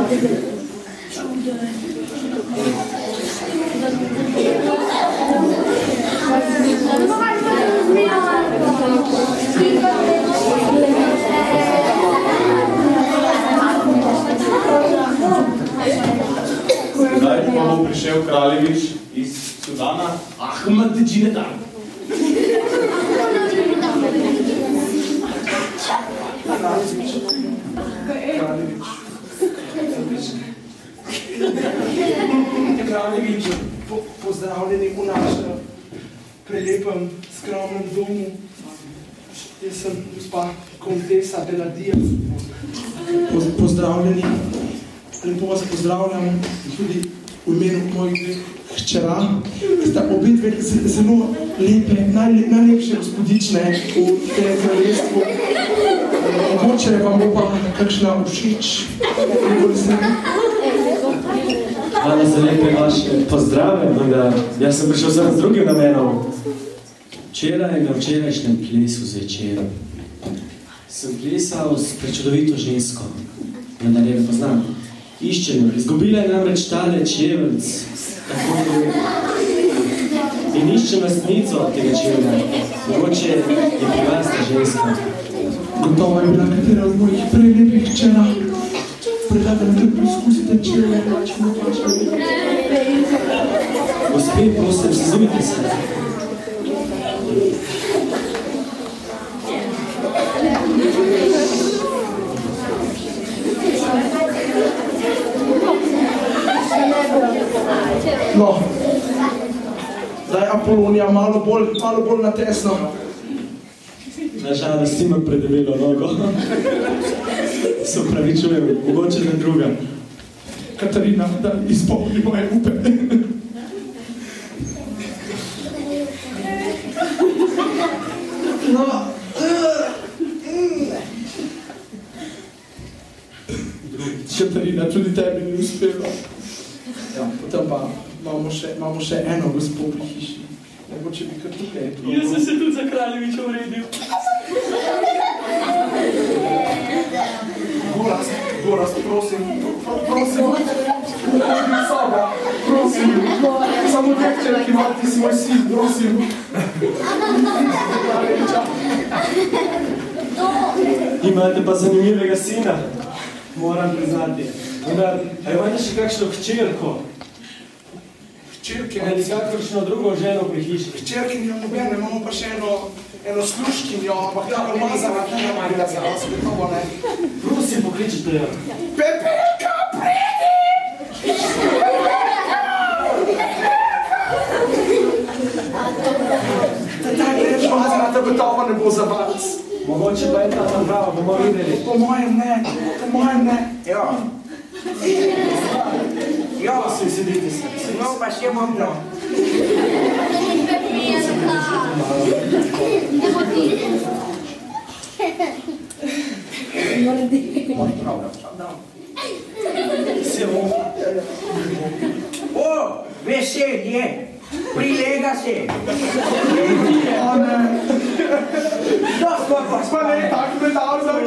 Zdaj pa bo prišel Kraljevič iz Sudana, Ahmadinejad. Kraljevič, pozdravljeni v našem prelepem, skromnem domu. Jaz sem gospa Kontesa Beladija. Pozdravljeni, lepo vas pozdravljam tudi v imenu mojih dveh hčera. Sta obe dve zelo lepe, najlepše gospodične v tem kraljestvu. Mogoče vam bo pa kakšna všeč. Hvala za lepe vaše pozdrave, vendar jaz sem prišel sem z drugim namenom. Včeraj na včerajšnjem plesu zvečer sem plesal s prečudovito žensko, vendar je ne poznam. Iščem jo, izgubila je namreč tale čevelc, tako in iščem lastnico tega čevlja. Mogoče je pri vas ta ženska. Gotovo je bila katera od mojih prelepih hčera. Predlagam, da preizkusite čevlje, če ne pače. Gospe, prosim, sezumite se. No, zdaj Apolonija malo bolj na tesno. Nažalost, imam predebelo nogo. Se opravičujem, mogoče ne druga. Katarina, da izpolni moje upe. No, Katarina, tudi tebi ni uspelo. Ja, potem pa imamo še eno gospo pri hiši. Mogoče bi kar tukaj probal. Jaz sem se tudi za Kraljeviča uredil. Goraz, prosim, soba, prosim, samo devčerki, ti si moj sin, prosim. Imate pa zanimivega sina, moram priznati. Vendar, a imate še kakšno hčerko? Hčerke? Ali kakršno drugo ženo pri hiši? Hčerke nimam nobene, imamo pa še eno sluškinjo, ampak ta umazana, ki nam je bila za vas, gotovo ne. Prosim, pokličite jo. Pepelka, pridi! Ta greč umazana, da gotovo ne bo za vas. Mogoče pa je ta tam prava, bomo videli. Po mojem ne. Ja. Ja, si sedite se. No, pa še imam no. O, veselje, prilega se. O ne. Pa ne, tako me dal za kaj.